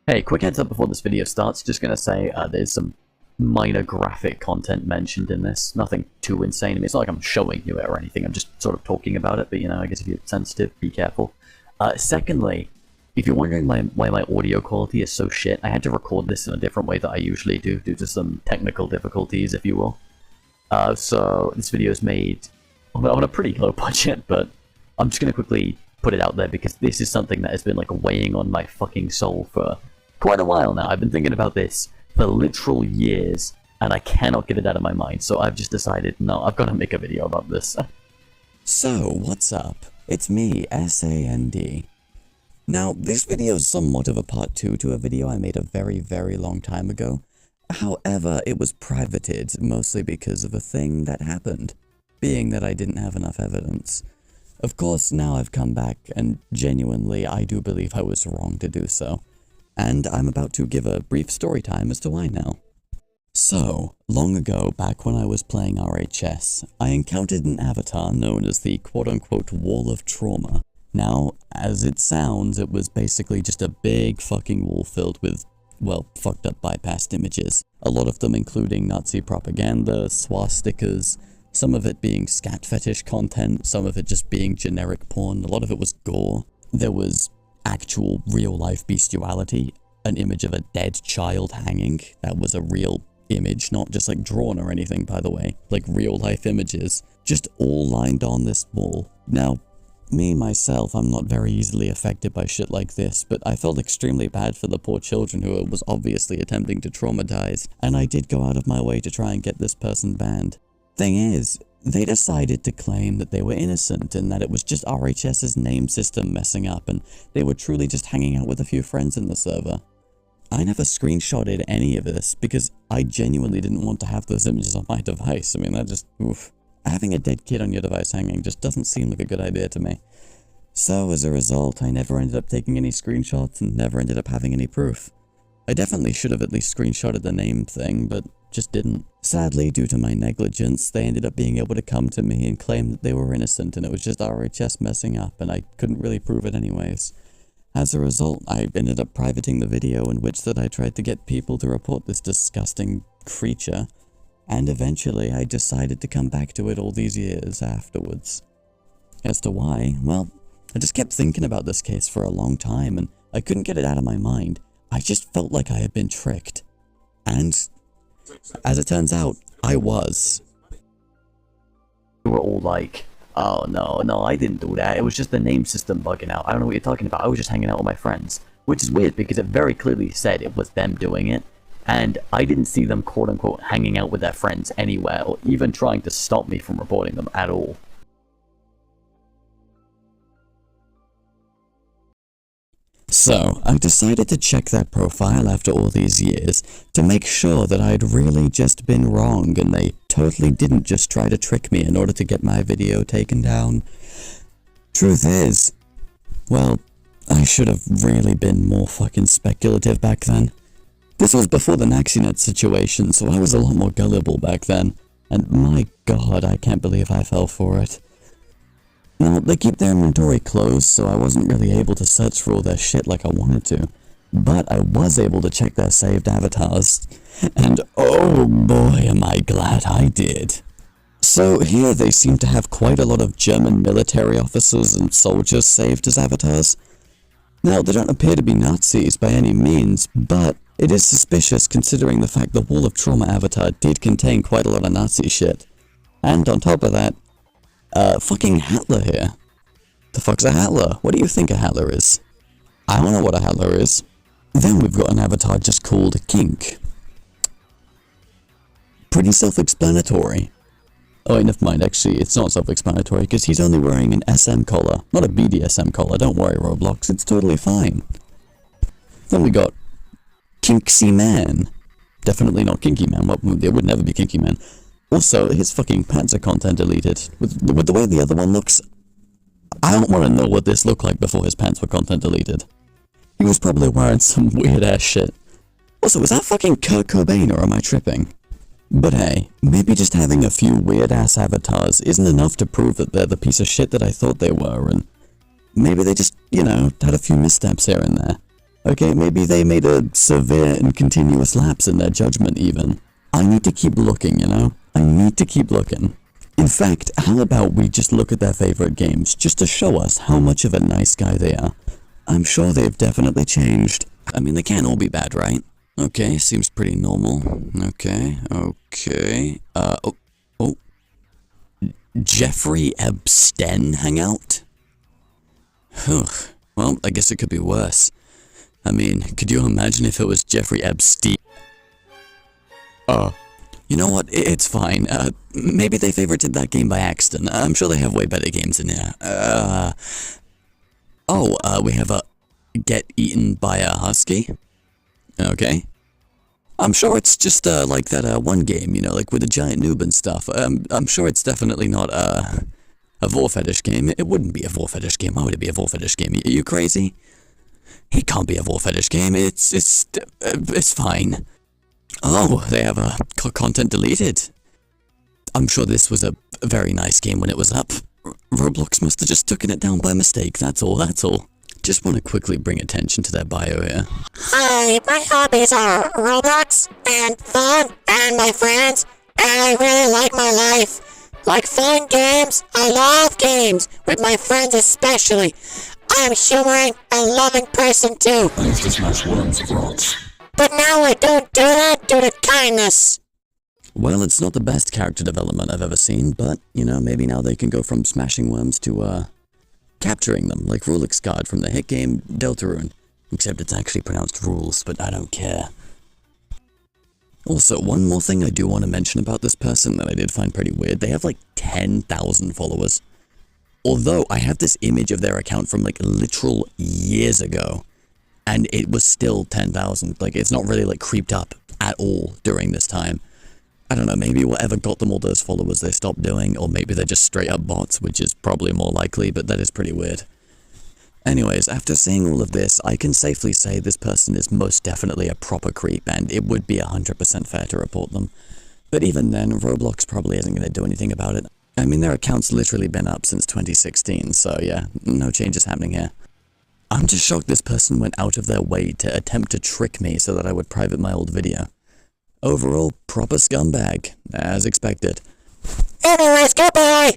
Hey, quick heads up before this video starts. Just gonna say there's some minor graphic content mentioned in this. Nothing too insane. I mean, it's not like I'm showing you it or anything. I'm just sort of talking about it. But you know, I guess if you're sensitive, be careful. Secondly, if you're wondering why my audio quality is so shit, I had to record this in a different way that I usually do due to some technical difficulties, if you will. So this video is made on a pretty low budget, but I'm just gonna quickly put it out there because this is something that has been like weighing on my fucking soul for quite a while now. I've been thinking about this for literal years, and I cannot get it out of my mind, so I've just decided, no, I've got to make a video about this. So, what's up? It's me, SAND. Now, this video is somewhat of a part 2 to a video I made a very long time ago. However, it was privated, mostly because of a thing that happened, being that I didn't have enough evidence. Of course, now I've come back, and genuinely, I do believe I was wrong to do so. And I'm about to give a brief story time as to why now. So, long ago, back when I was playing RHS, I encountered an avatar known as the quote-unquote Wall of Trauma. Now, as it sounds, it was basically just a big fucking wall filled with, well, fucked up bypassed images. A lot of them including Nazi propaganda, swastikas, some of it being scat fetish content, some of it just being generic porn, a lot of it was gore. There was actual real-life bestiality, an image of a dead child hanging. That was a real image, not just like drawn or anything, by the way, like real-life images, just all lined on this wall. Now, me, myself, I'm not very easily affected by shit like this, but I felt extremely bad for the poor children who it was obviously attempting to traumatize, and I did go out of my way to try and get this person banned. Thing is, they decided to claim that they were innocent and that it was just RHS's name system messing up and they were truly just hanging out with a few friends in the server. I never screenshotted any of this because I genuinely didn't want to have those images on my device. I mean, that just, oof. Having a dead kid on your device hanging just doesn't seem like a good idea to me. So as a result, I never ended up taking any screenshots and never ended up having any proof. I definitely should have at least screenshotted the name thing, but just didn't. Sadly, due to my negligence, they ended up being able to come to me and claim that they were innocent and it was just RHS messing up and I couldn't really prove it anyways. As a result, I ended up privating the video in which that I tried to get people to report this disgusting creature, and eventually I decided to come back to it all these years afterwards. As to why, well, I just kept thinking about this case for a long time and I couldn't get it out of my mind. I just felt like I had been tricked. And as it turns out, I was. We were all like, oh no, I didn't do that. It was just the name system bugging out. I don't know what you're talking about. I was just hanging out with my friends. Which is weird because it very clearly said it was them doing it. And I didn't see them quote-unquote hanging out with their friends anywhere or even trying to stop me from reporting them at all. So, I decided to check that profile after all these years to make sure that I'd really just been wrong and they totally didn't just try to trick me in order to get my video taken down. Truth is, well, I should have really been more fucking speculative back then. This was before the Naxinet situation, so I was a lot more gullible back then, and my god, I can't believe I fell for it. Now, they keep their inventory closed, so I wasn't really able to search for all their shit like I wanted to. But I was able to check their saved avatars. And oh boy am I glad I did. So here they seem to have quite a lot of German military officers and soldiers saved as avatars. Now, they don't appear to be Nazis by any means, but it is suspicious considering the fact the Wall of Trauma avatar did contain quite a lot of Nazi shit. And on top of that, fucking Hatler here. The fuck's a Hatler? What do you think a Hatler is? I don't know what a Hatler is. Then we've got an avatar just called Kink. Pretty self-explanatory. Oh wait, never mind, actually, it's not self-explanatory because he's only wearing an SM collar, not a BDSM collar. Don't worry, Roblox, it's totally fine. Then we got Kinksy Man. Definitely not Kinky Man, it would never be Kinky Man. Also, his fucking pants are content deleted. With the way the other one looks, I don't want to know what this looked like before his pants were content deleted. He was probably wearing some weird ass shit. Also, is that fucking Kurt Cobain or am I tripping? But hey, maybe just having a few weird ass avatars isn't enough to prove that they're the piece of shit that I thought they were, and maybe they just, you know, had a few missteps here and there. Okay, maybe they made a severe and continuous lapse in their judgment even. I need to keep looking, you know? I need to keep looking. In fact, how about we just look at their favorite games, just to show us how much of a nice guy they are. I'm sure they've definitely changed. I mean, they can't all be bad, right? Okay, seems pretty normal. Okay. Jeffrey Epstein hangout? Whew. Well, I guess it could be worse. I mean, could you imagine if it was Jeffrey Epstein? You know what? It's fine. Maybe they favorited that game by accident. I'm sure they have way better games in here. We have a Get Eaten by a Husky? Okay. I'm sure it's just, like that, one game, you know, like with a giant noob and stuff. I'm sure it's definitely not, a Vor Fetish game. It wouldn't be a Vor Fetish game. Why would it be a Vor Fetish game? Are you crazy? It can't be a Vor Fetish game. It's fine. Oh, they have content deleted. I'm sure this was a very nice game when it was up. Roblox must have just taken it down by mistake, that's all. Just want to quickly bring attention to their bio here. Hi, my hobbies are Roblox and fun and my friends, and I really like my life. Like fun games, I love games, with my friends especially. I'm a humoring and loving person too. I used to smash worms with rocks. But now I don't do that due to kindness. Well, it's not the best character development I've ever seen, but, you know, maybe now they can go from smashing worms to, capturing them, like Rulix God from the hit game Deltarune. Except it's actually pronounced Rules, but I don't care. Also, one more thing I do want to mention about this person that I did find pretty weird. They have like 10,000 followers. Although I have this image of their account from like literal years ago, and it was still 10,000. Like, it's not really like creeped up at all during this time. I don't know, maybe whatever got them all those followers they stopped doing, or maybe they're just straight up bots, which is probably more likely, but that is pretty weird. Anyways, after seeing all of this, I can safely say this person is most definitely a proper creep, and it would be 100% fair to report them. But even then, Roblox probably isn't going to do anything about it. I mean, their account's literally been up since 2016, so yeah, no changes happening here. I'm just shocked this person went out of their way to attempt to trick me so that I would private my old video. Overall, proper scumbag, as expected. Anyways, goodbye!